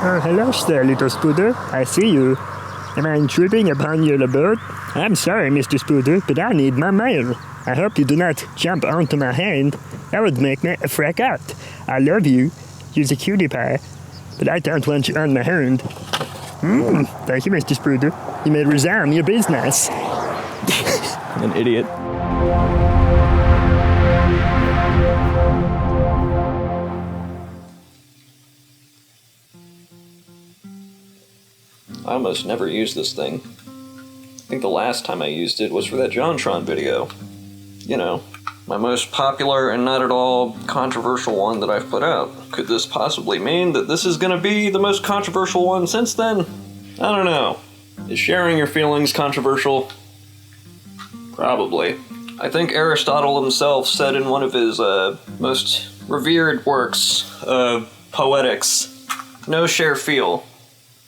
Oh, hello there, little Spooder. I see you. Am I intruding upon your abode? I'm sorry, Mr. Spooder, but I need my mail. I hope you do not jump onto my hand. That would make me a freak out. I love you. You're a cutie pie. But I don't want you on my hand. Thank you, Mr. Spooder. You may resume your business. An idiot. I almost never use this thing. I think the last time I used it was for that JonTron video. You know, my most popular and not at all controversial one that I've put out. Could this possibly mean that this is gonna be the most controversial one since then? I don't know. Is sharing your feelings controversial? Probably. I think Aristotle himself said in one of his most revered works, Poetics, no share feel.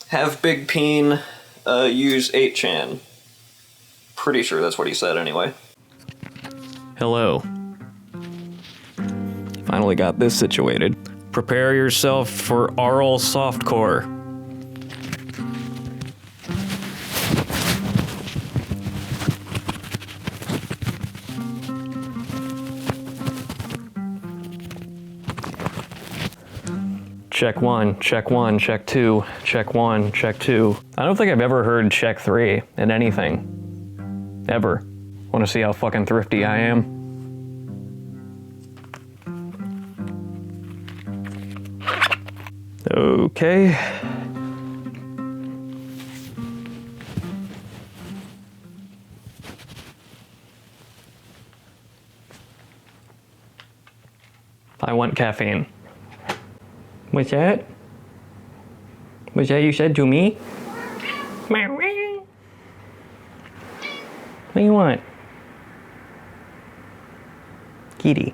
Have big peen, use 8chan. Pretty sure that's what he said anyway. Hello. Finally got this situated. Prepare yourself for oral softcore. Check one, check one, check two, check one, check two. I don't think I've ever heard check three in anything. Ever. Want to see how fucking thrifty I am? Okay. I want caffeine. What's that? What's that you said to me? What do you want? Kitty.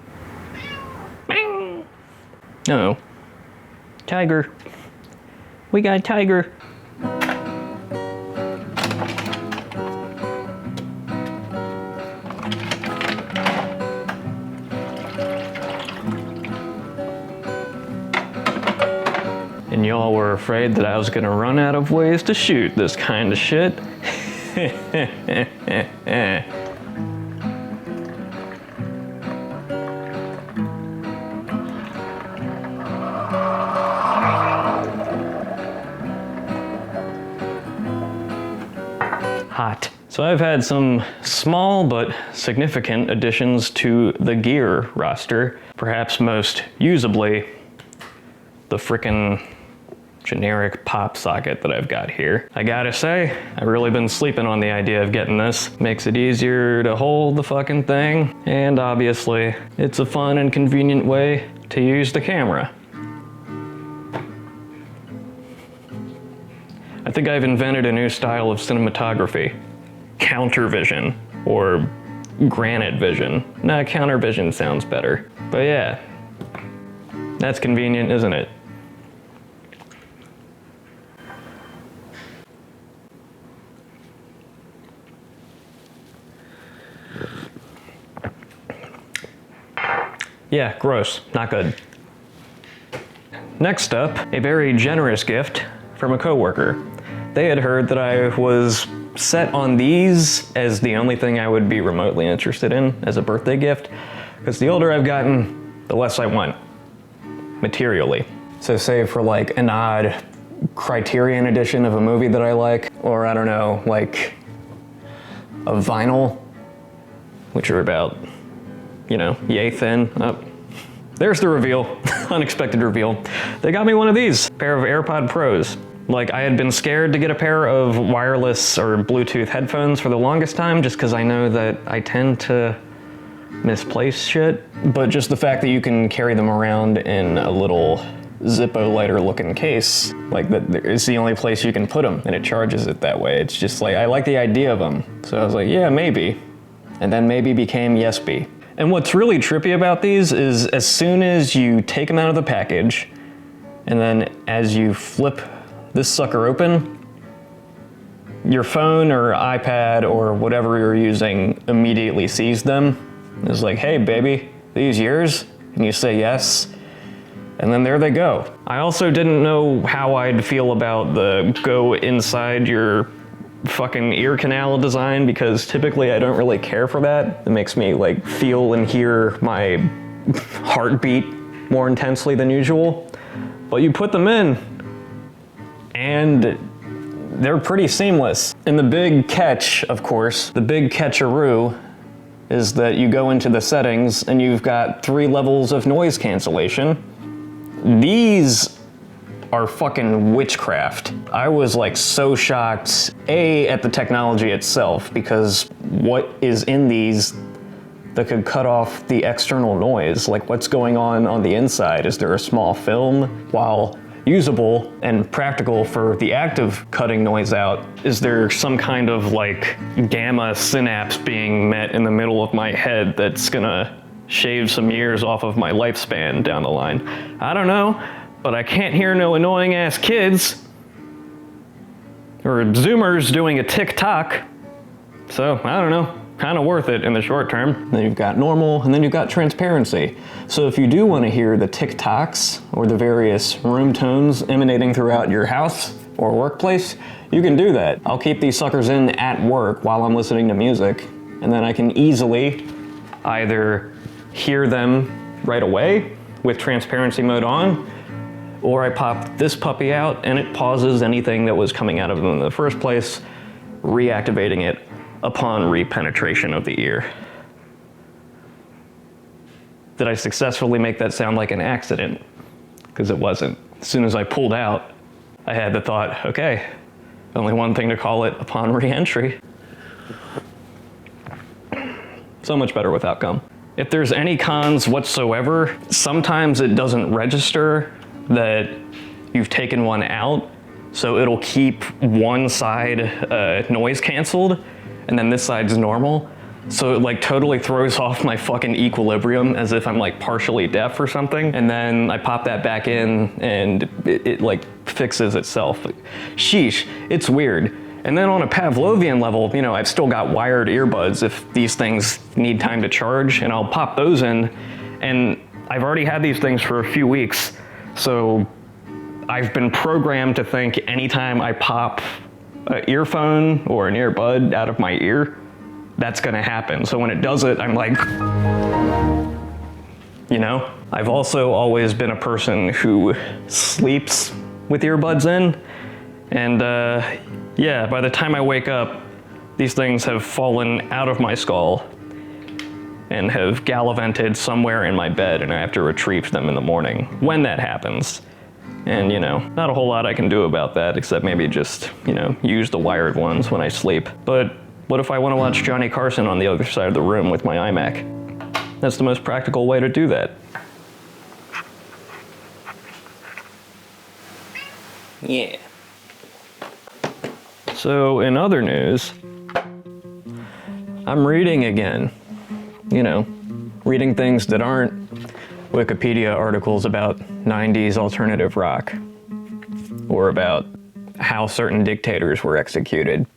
Uh-oh. Tiger. We got a tiger. And y'all were afraid that I was gonna run out of ways to shoot this kind of shit. Hot. So I've had some small but significant additions to the gear roster, perhaps most usably the frickin' generic pop socket that I've got here. I gotta say, I've really been sleeping on the idea of getting this. Makes it easier to hold the fucking thing, and obviously, it's a fun and convenient way to use the camera. I think I've invented a new style of cinematography. Counter vision, or granite vision. Nah, counter vision sounds better. But yeah, that's convenient, isn't it? Yeah, gross, not good. Next up, a very generous gift from a coworker. They had heard that I was set on these as the only thing I would be remotely interested in as a birthday gift, because the older I've gotten, the less I want, materially. So say for like an odd Criterion edition of a movie that I like, or I don't know, like a vinyl, which are about, you know, yay thin. Oh, there's the reveal, unexpected reveal. They got me one of these, pair of AirPod Pros. Like, I had been scared to get a pair of wireless or Bluetooth headphones for the longest time, just because I know that I tend to misplace shit. But just the fact that you can carry them around in a little Zippo lighter looking case, like that is the only place you can put them, and it charges it that way. It's just like, I like the idea of them. So I was like, yeah, maybe. And then maybe became yes be. And what's really trippy about these is as soon as you take them out of the package, and then as you flip this sucker open, your phone or iPad or whatever you're using immediately sees them. It's like, hey baby, these yours? And you say yes. And then there they go. I also didn't know how I'd feel about the go inside your fucking ear canal design, because typically I don't really care for that. It makes me like feel and hear my heartbeat more intensely than usual. But you put them in and they're pretty seamless. And the big catch, of course, the big catcheroo is that you go into the settings and you've got 3 levels of noise cancellation. These are fucking witchcraft. I was like so shocked, A, at the technology itself, because what is in these that could cut off the external noise? Like, what's going on the inside? Is there a small film? While usable and practical for the act of cutting noise out, is there some kind of like gamma synapse being met in the middle of my head that's gonna shave some years off of my lifespan down the line? I don't know, but I can't hear no annoying ass kids or Zoomers doing a TikTok. So I don't know, kind of worth it in the short term. Then you've got normal, and then you've got transparency. So if you do want to hear the TikToks or the various room tones emanating throughout your house or workplace, you can do that. I'll keep these suckers in at work while I'm listening to music, and then I can easily either hear them right away with transparency mode on, or I pop this puppy out and it pauses anything that was coming out of them in the first place, reactivating it upon repenetration of the ear. Did I successfully make that sound like an accident? Because it wasn't. As soon as I pulled out, I had the thought, okay, only one thing to call it upon re-entry. So much better without gum. If there's any cons whatsoever, sometimes it doesn't register that you've taken one out, so it'll keep one side noise canceled, and then this side's normal. So it like totally throws off my fucking equilibrium as if I'm like partially deaf or something. And then I pop that back in and it like fixes itself. Sheesh, it's weird. And then on a Pavlovian level, you know, I've still got wired earbuds if these things need time to charge, and I'll pop those in. And I've already had these things for a few weeks, so I've been programmed to think anytime I pop an earphone or an earbud out of my ear, that's gonna happen. So when it does it, I'm like, you know? I've also always been a person who sleeps with earbuds in, and yeah, by the time I wake up, these things have fallen out of my skull and have gallivanted somewhere in my bed, and I have to retrieve them in the morning when that happens. And you know, not a whole lot I can do about that, except maybe just, you know, use the wired ones when I sleep. But what if I want to watch Johnny Carson on the other side of the room with my iMac? That's the most practical way to do that. Yeah. So in other news, I'm reading again. You know, reading things that aren't Wikipedia articles about 90s alternative rock, or about how certain dictators were executed.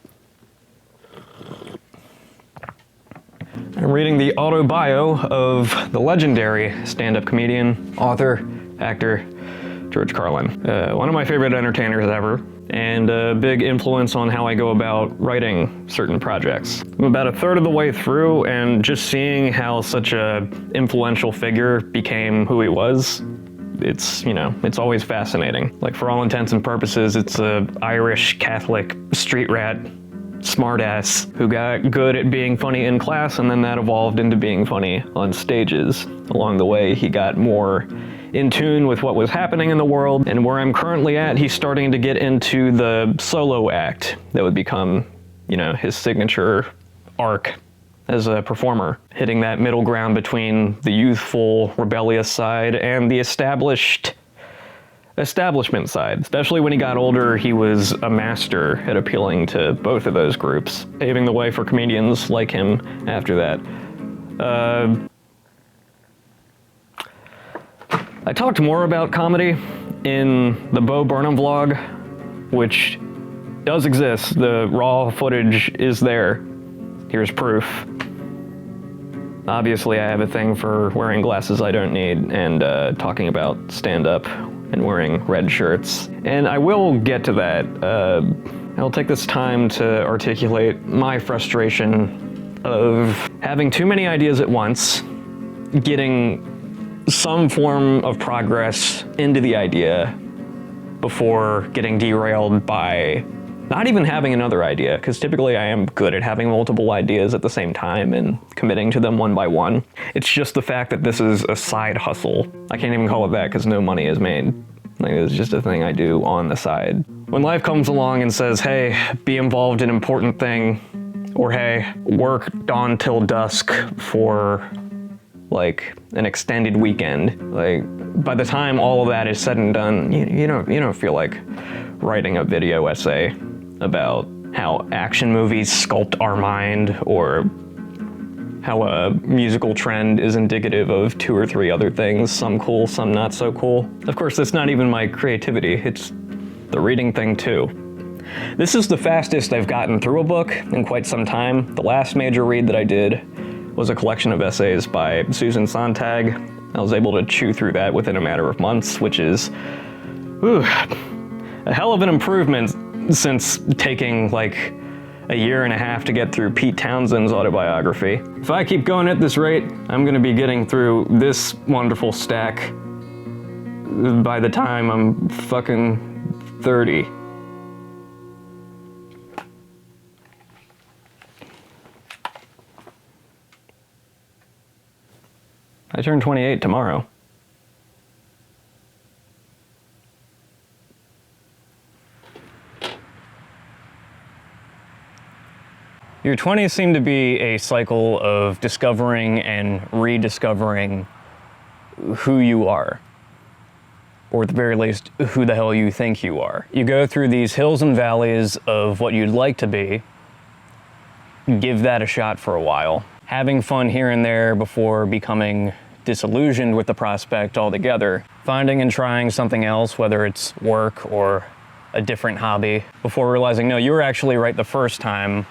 I'm reading the autobio of the legendary stand-up comedian, author, actor, George Carlin. One of my favorite entertainers ever, and a big influence on how I go about writing certain projects. I'm about a third of the way through, and just seeing how such a influential figure became who he was, it's, you know, it's always fascinating. Like, for all intents and purposes, it's a Irish Catholic street rat smartass who got good at being funny in class, and then that evolved into being funny on stages. Along the way, he got more in tune with what was happening in the world, and where I'm currently at, he's starting to get into the solo act that would become, you know, his signature arc as a performer, hitting that middle ground between the youthful, rebellious side and the establishment side. Especially when he got older, he was a master at appealing to both of those groups, paving the way for comedians like him after that. I talked more about comedy in the Bo Burnham vlog, which does exist. The raw footage is there. Here's proof. Obviously, I have a thing for wearing glasses I don't need and talking about stand-up and wearing red shirts. And I will get to that. I'll take this time to articulate my frustration of having too many ideas at once, getting some form of progress into the idea before getting derailed by not even having another idea, because typically I am good at having multiple ideas at the same time and committing to them one by one. It's just the fact that this is a side hustle. I can't even call it that because no money is made. Like, it's just a thing I do on the side. When life comes along and says, hey, be involved in an important thing, or hey, work dawn till dusk for like an extended weekend, like by the time all of that is said and done, you don't feel like writing a video essay about how action movies sculpt our mind, or how a musical trend is indicative of 2 or 3 other things, some cool, some not so cool. Of course, that's not even my creativity, it's the reading thing too. This is the fastest I've gotten through a book in quite some time. The last major read that I did was a collection of essays by Susan Sontag. I was able to chew through that within a matter of months, which is a hell of an improvement since taking like a year and a half to get through Pete Townshend's autobiography. If I keep going at this rate, I'm gonna be getting through this wonderful stack by the time I'm fucking 30. I turn 28 tomorrow. Your 20s seem to be a cycle of discovering and rediscovering who you are. Or at the very least, who the hell you think you are. You go through these hills and valleys of what you'd like to be, give that a shot for a while, having fun here and there before becoming disillusioned with the prospect altogether, finding and trying something else, whether it's work or a different hobby, before realizing, no, you were actually right the first time.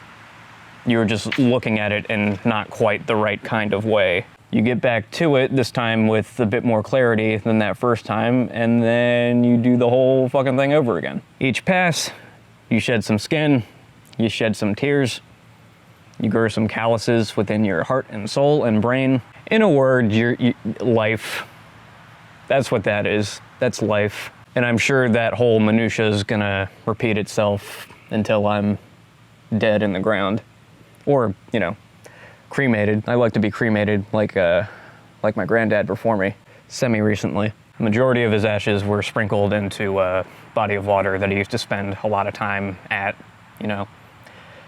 You were just looking at it in not quite the right kind of way. You get back to it, this time with a bit more clarity than that first time, and then you do the whole fucking thing over again. Each pass, you shed some skin, you shed some tears, you grow some calluses within your heart and soul and brain. In a word, your life, that's what that is. That's life. And I'm sure that whole minutia is gonna repeat itself until I'm dead in the ground. Or, cremated. I like to be cremated like my granddad before me, semi-recently. The majority of his ashes were sprinkled into a body of water that he used to spend a lot of time at,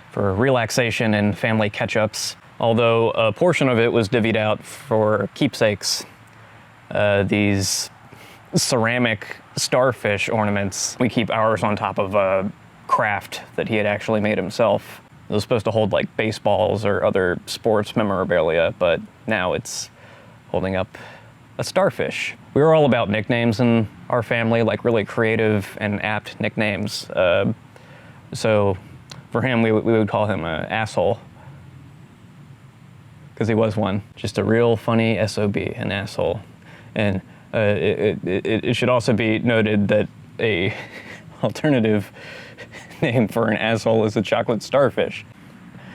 for relaxation and family catch-ups. Although a portion of it was divvied out for keepsakes. These ceramic starfish ornaments. We keep ours on top of a craft that he had actually made himself. It was supposed to hold like baseballs or other sports memorabilia, but now it's holding up a starfish. We were all about nicknames in our family, like really creative and apt nicknames. So for him, we would call him an asshole, because he was one. Just a real funny SOB, an asshole. And it should also be noted that a alternative name for an asshole is a chocolate starfish.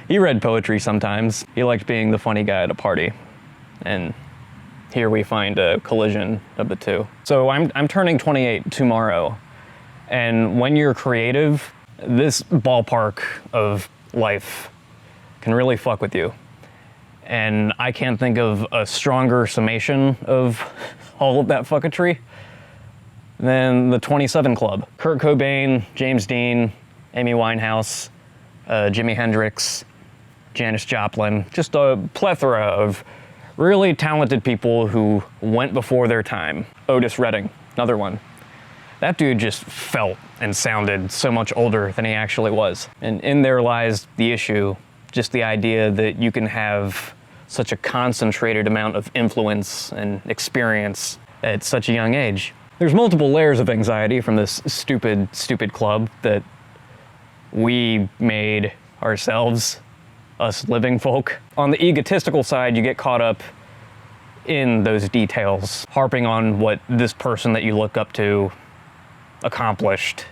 He read poetry sometimes. He liked being the funny guy at a party. And here we find a collision of the two. So I'm turning 28 tomorrow. And when you're creative, this ballpark of life can really fuck with you. And I can't think of a stronger summation of all of that fucketry than the 27 Club. Kurt Cobain, James Dean, Amy Winehouse, Jimi Hendrix, Janis Joplin, just a plethora of really talented people who went before their time. Otis Redding, another one. That dude just felt and sounded so much older than he actually was. And in there lies the issue, just the idea that you can have such a concentrated amount of influence and experience at such a young age. There's multiple layers of anxiety from this stupid club that we made ourselves us living folk. On the egotistical side, you get caught up in those details, harping on what this person that you look up to accomplished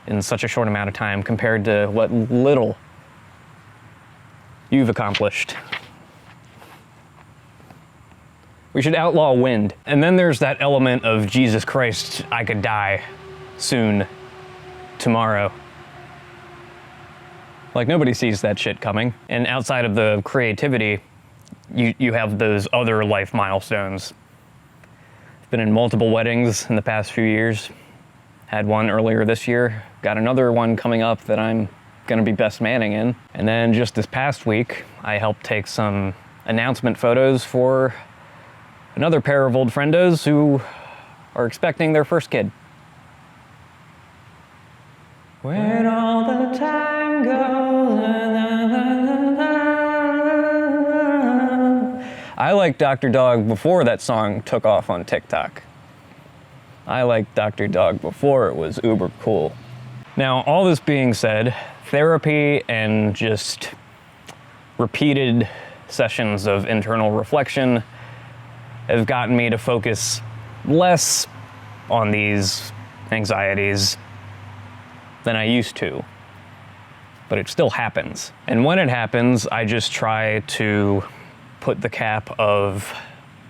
in such a short amount of time compared to what little you've accomplished. We should outlaw wind. And then there's that element of, Jesus Christ, I could die soon, tomorrow. Like, nobody sees that shit coming. And outside of the creativity, you have those other life milestones. I've been in multiple weddings in the past few years. Had one earlier this year. Got another one coming up that I'm gonna be best manning in. And then just this past week, I helped take some announcement photos for another pair of old friendos who are expecting their first kid. When all the time goes, I liked Dr. Dog before that song took off on TikTok. I liked Dr. Dog before it was uber cool. Now, all this being said, therapy and just repeated sessions of internal reflection have gotten me to focus less on these anxieties than I used to. But it still happens. And when it happens, I just try to put the cap of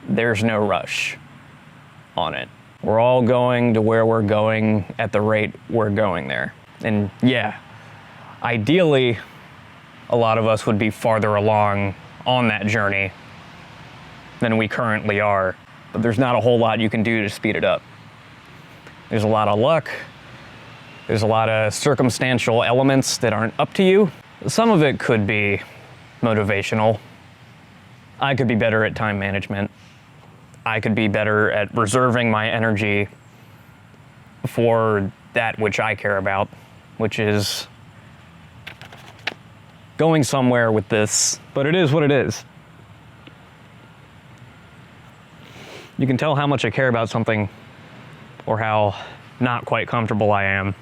there's no rush on it. We're all going to where we're going at the rate we're going there. And yeah, ideally, a lot of us would be farther along on that journey than we currently are. But there's not a whole lot you can do to speed it up. There's a lot of luck. There's a lot of circumstantial elements that aren't up to you. Some of it could be motivational. I could be better at time management. I could be better at reserving my energy for that which I care about, which is going somewhere with this, but it is what it is. You can tell how much I care about something or how not quite comfortable I am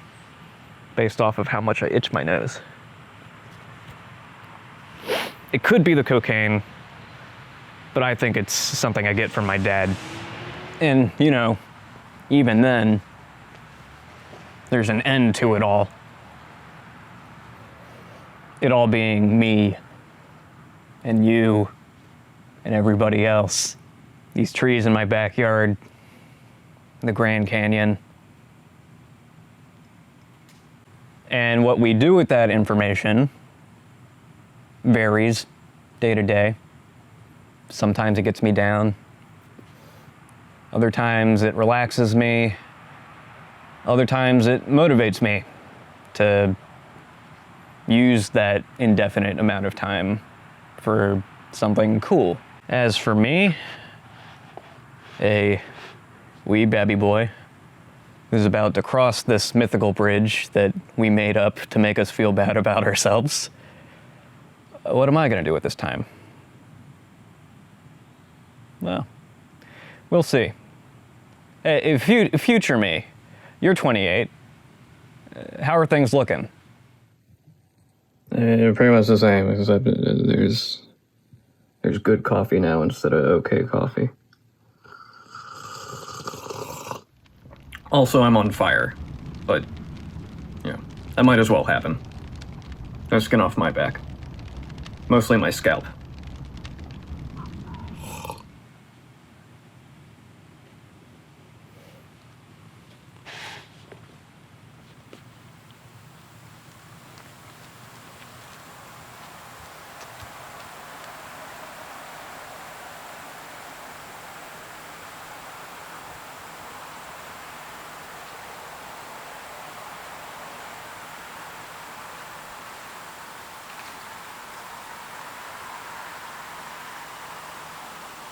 based off of how much I itch my nose. It could be the cocaine, but I think it's something I get from my dad. And, you know, even then, there's an end to it all. It all being me and you and everybody else. These trees in my backyard, the Grand Canyon. And what we do with that information varies day to day. Sometimes it gets me down. Other times it relaxes me. Other times it motivates me to use that indefinite amount of time for something cool. As for me, a wee babby boy who's about to cross this mythical bridge that we made up to make us feel bad about ourselves, what am I gonna do with this time? Well, we'll see. Hey, future me, you're 28. How are things looking? Pretty much the same, except there's good coffee now instead of okay coffee. Also, I'm on fire, but, yeah, that might as well happen. No skin off my back. Mostly my scalp.